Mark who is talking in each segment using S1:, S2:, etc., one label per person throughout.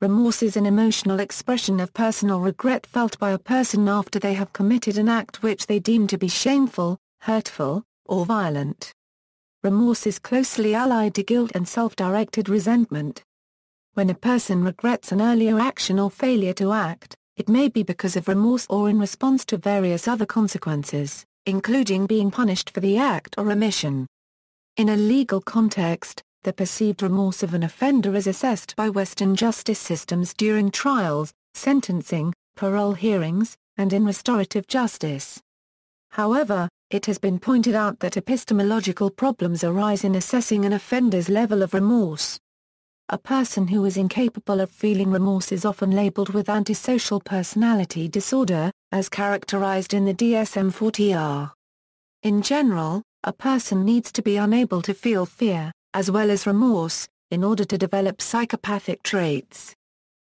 S1: Remorse is an emotional expression of personal regret felt by a person after they have committed an act which they deem to be shameful, hurtful, or violent. Remorse is closely allied to guilt and self-directed resentment. When a person regrets an earlier action or failure to act, it may be because of remorse or in response to various other consequences, including being punished for the act or omission. In a legal context, the perceived remorse of an offender is assessed by Western justice systems during trials, sentencing, parole hearings, and in restorative justice. However, it has been pointed out that epistemological problems arise in assessing an offender's level of remorse. A person who is incapable of feeling remorse is often labeled with antisocial personality disorder, as characterized in the DSM IV-TR. In general, a person needs to be unable to feel fear, as well as remorse, in order to develop psychopathic traits.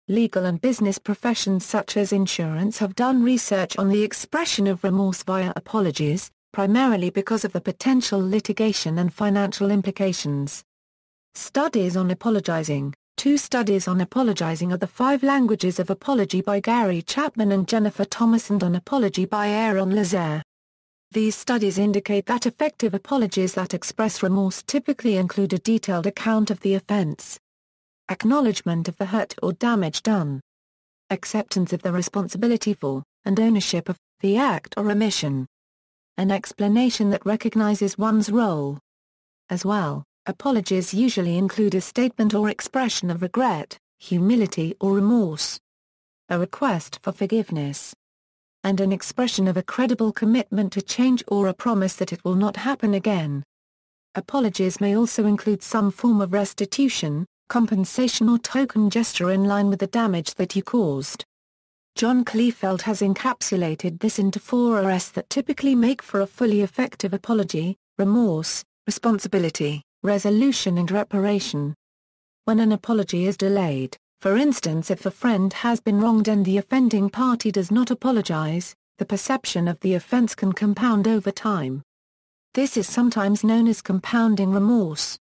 S1: Legal and business professions such as insurance have done research on the expression of remorse via apologies, primarily because of the potential litigation and financial implications. Studies on apologizing. 2 studies on apologizing are the 5 Languages of Apology by Gary Chapman and Jennifer Thomas and on apology by Aaron Lazare. These studies indicate that effective apologies that express remorse typically include a detailed account of the offense, acknowledgement of the hurt or damage done, acceptance of the responsibility for, and ownership of, the act or omission, an explanation that recognizes one's role. As well, apologies usually include a statement or expression of regret, humility or remorse, a request for forgiveness, and an expression of a credible commitment to change or a promise that it will not happen again. Apologies may also include some form of restitution, compensation or token gesture in line with the damage that you caused. John Kleefeld has encapsulated this into 4 Rs that typically make for a fully effective apology: remorse, responsibility, resolution and reparation. When an apology is delayed, for instance if a friend has been wronged and the offending party does not apologize, the perception of the offense can compound over time. This is sometimes known as compounding remorse.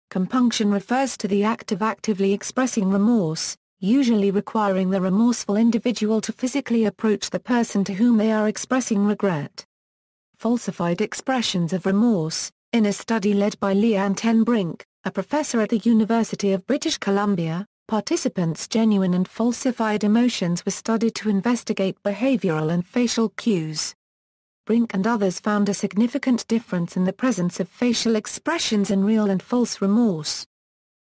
S1: Compunction refers to the act of actively expressing remorse, usually requiring the remorseful individual to physically approach the person to whom they are expressing regret. Falsified expressions of remorse. In a study led by Leanne Ten Brink, a professor at the University of British Columbia, participants' genuine and falsified emotions were studied to investigate behavioral and facial cues. Brink and others found a significant difference in the presence of facial expressions in real and false remorse.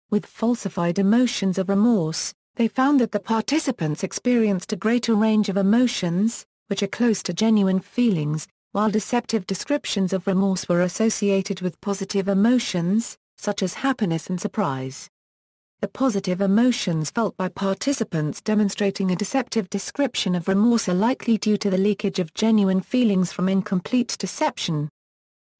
S1: With falsified emotions of remorse, they found that the participants experienced a greater range of emotions, which are close to genuine feelings, while deceptive descriptions of remorse were associated with positive emotions, such as happiness and surprise. The positive emotions felt by participants demonstrating a deceptive description of remorse are likely due to the leakage of genuine feelings from incomplete deception.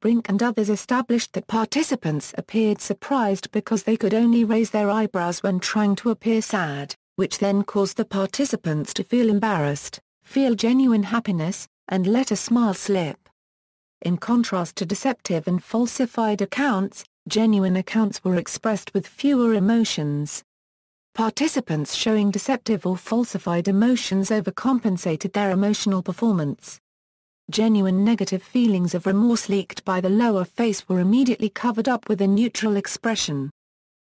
S1: Brink and others established that participants appeared surprised because they could only raise their eyebrows when trying to appear sad, which then caused the participants to feel embarrassed, feel genuine happiness, and let a smile slip. In contrast to deceptive and falsified accounts, genuine accounts were expressed with fewer emotions. Participants showing deceptive or falsified emotions overcompensated their emotional performance. Genuine negative feelings of remorse leaked by the lower face were immediately covered up with a neutral expression.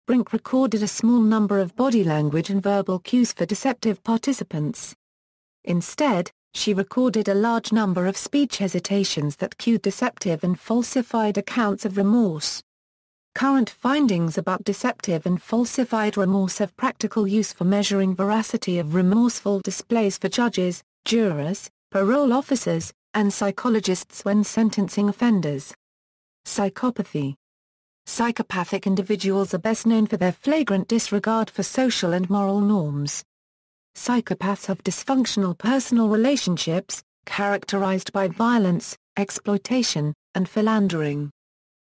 S1: Brink recorded a small number of body language and verbal cues for deceptive participants. Instead, she recorded a large number of speech hesitations that cued deceptive and falsified accounts of remorse. Current findings about deceptive and falsified remorse have practical use for measuring veracity of remorseful displays for judges, jurors, parole officers, and psychologists when sentencing offenders. Psychopathy. Psychopathic individuals are best known for their flagrant disregard for social and moral norms. Psychopaths have dysfunctional personal relationships, characterized by violence, exploitation, and philandering.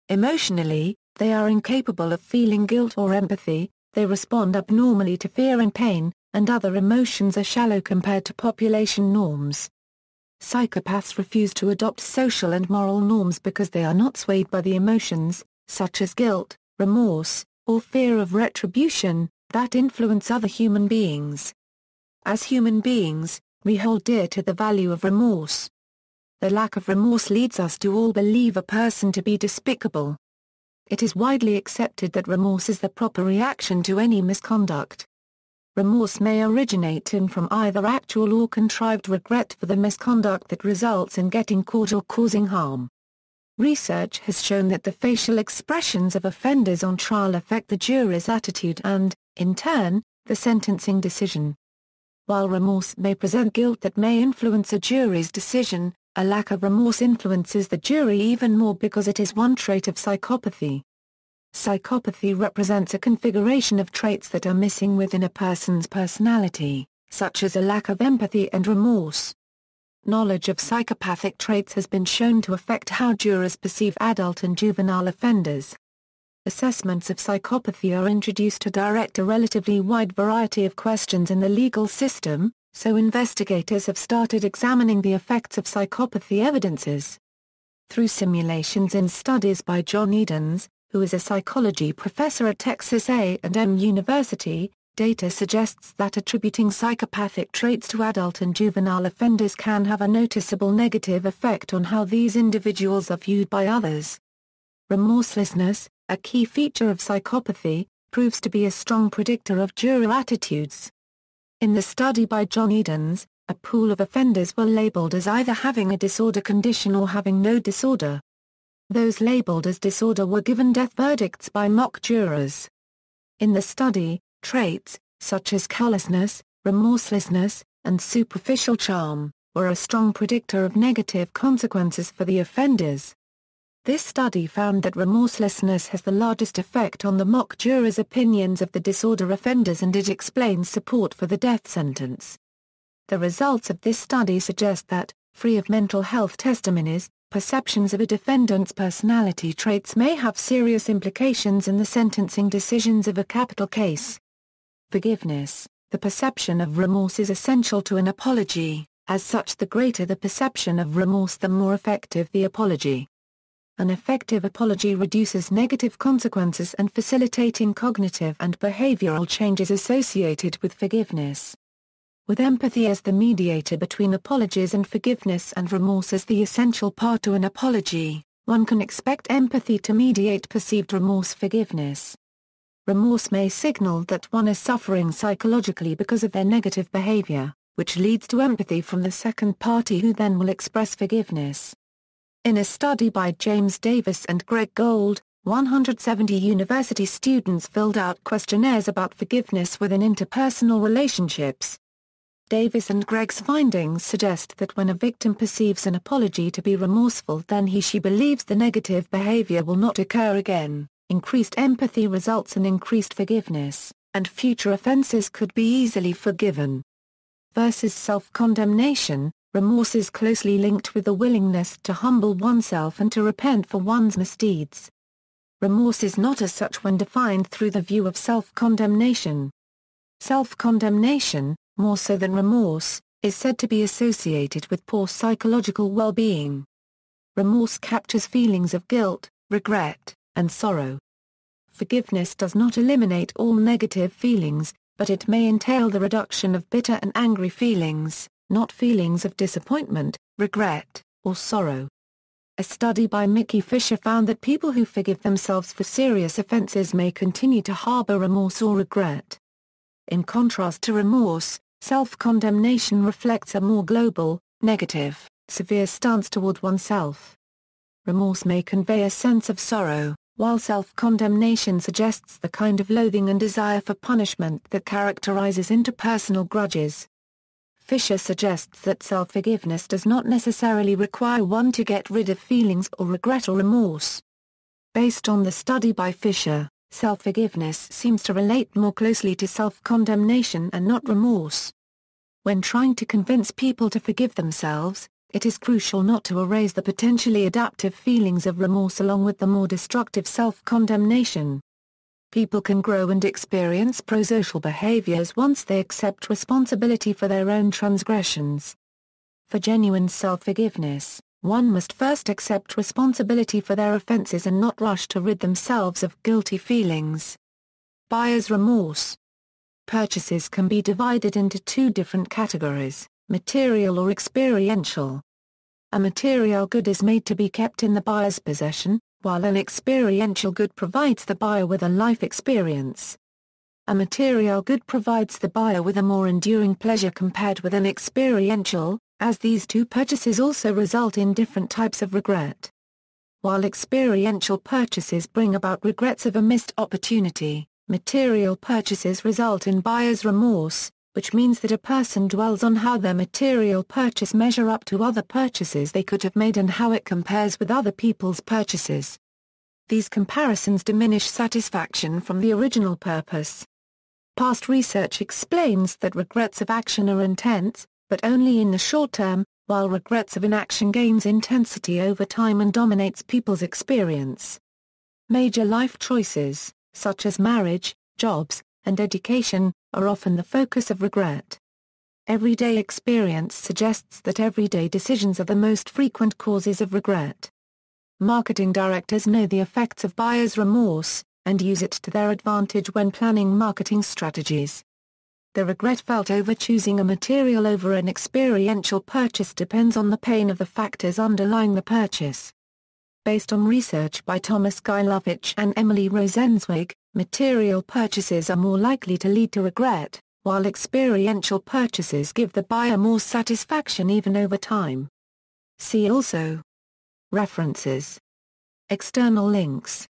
S1: Emotionally, they are incapable of feeling guilt or empathy, they respond abnormally to fear and pain, and other emotions are shallow compared to population norms. Psychopaths refuse to adopt social and moral norms because they are not swayed by the emotions, such as guilt, remorse, or fear of retribution, that influence other human beings. As human beings, we hold dear to the value of remorse. The lack of remorse leads us to all believe a person to be despicable. It is widely accepted that remorse is the proper reaction to any misconduct. Remorse may originate from either actual or contrived regret for the misconduct that results in getting caught or causing harm. Research has shown that the facial expressions of offenders on trial affect the jury's attitude and, in turn, the sentencing decision. While remorse may present guilt that may influence a jury's decision, a lack of remorse influences the jury even more because it is one trait of psychopathy. Psychopathy represents a configuration of traits that are missing within a person's personality, such as a lack of empathy and remorse. Knowledge of psychopathic traits has been shown to affect how jurors perceive adult and juvenile offenders. Assessments of psychopathy are introduced to direct a relatively wide variety of questions in the legal system, so investigators have started examining the effects of psychopathy evidences. Through simulations in studies by John Edens, who is a psychology professor at Texas A&M University, data suggests that attributing psychopathic traits to adult and juvenile offenders can have a noticeable negative effect on how these individuals are viewed by others. Remorselessness, a key feature of psychopathy, proves to be a strong predictor of juror attitudes. In the study by John Edens, a pool of offenders were labeled as either having a disorder condition or having no disorder. Those labeled as disorder were given death verdicts by mock jurors. In the study, traits, such as callousness, remorselessness, and superficial charm, were a strong predictor of negative consequences for the offenders. This study found that remorselessness has the largest effect on the mock jurors' opinions of the disorder offenders, and it explains support for the death sentence. The results of this study suggest that, free of mental health testimonies, perceptions of a defendant's personality traits may have serious implications in the sentencing decisions of a capital case. Forgiveness. The perception of remorse is essential to an apology. As such, the greater the perception of remorse, the more effective the apology. An effective apology reduces negative consequences and facilitating cognitive and behavioral changes associated with forgiveness. With empathy as the mediator between apologies and forgiveness and remorse as the essential part to an apology, one can expect empathy to mediate perceived remorse forgiveness. Remorse may signal that one is suffering psychologically because of their negative behavior, which leads to empathy from the second party who then will express forgiveness. In a study by James Davis and Greg Gold, 170 university students filled out questionnaires about forgiveness within interpersonal relationships. Davis and Greg's findings suggest that when a victim perceives an apology to be remorseful, then he/she believes the negative behavior will not occur again. Increased empathy results in increased forgiveness, and future offenses could be easily forgiven. Versus self-condemnation, remorse is closely linked with the willingness to humble oneself and to repent for one's misdeeds. Remorse is not as such when defined through the view of self-condemnation. Self-condemnation, more so than remorse, is said to be associated with poor psychological well-being. Remorse captures feelings of guilt, regret, and sorrow. Forgiveness does not eliminate all negative feelings, but it may entail the reduction of bitter and angry feelings, not feelings of disappointment, regret, or sorrow. A study by Mickey Fisher found that people who forgive themselves for serious offenses may continue to harbor remorse or regret. In contrast to remorse, self-condemnation reflects a more global, negative, severe stance toward oneself. Remorse may convey a sense of sorrow, while self-condemnation suggests the kind of loathing and desire for punishment that characterizes interpersonal grudges. Fisher suggests that self-forgiveness does not necessarily require one to get rid of feelings or regret or remorse. Based on the study by Fisher, self-forgiveness seems to relate more closely to self-condemnation and not remorse. When trying to convince people to forgive themselves, it is crucial not to erase the potentially adaptive feelings of remorse along with the more destructive self-condemnation. People can grow and experience prosocial behaviors once they accept responsibility for their own transgressions. For genuine self-forgiveness, one must first accept responsibility for their offenses and not rush to rid themselves of guilty feelings. Buyer's remorse. Purchases can be divided into two different categories, material or experiential. A material good is made to be kept in the buyer's possession, while an experiential good provides the buyer with a life experience. A material good provides the buyer with a more enduring pleasure compared with an experiential, as these two purchases also result in different types of regret. While experiential purchases bring about regrets of a missed opportunity, material purchases result in buyer's remorse, which means that a person dwells on how their material purchase measure up to other purchases they could have made and how it compares with other people's purchases. These comparisons diminish satisfaction from the original purpose. Past research explains that regrets of action are intense, but only in the short term, while regrets of inaction gains intensity over time and dominates people's experience. Major life choices, such as marriage, jobs, and education, are often the focus of regret. Everyday experience suggests that everyday decisions are the most frequent causes of regret. Marketing directors know the effects of buyer's remorse, and use it to their advantage when planning marketing strategies. The regret felt over choosing a material over an experiential purchase depends on the pain of the factors underlying the purchase. Based on research by Thomas Gajlovich and Emily Rosenzweig, material purchases are more likely to lead to regret, while experiential purchases give the buyer more satisfaction even over time. See also. References. External links.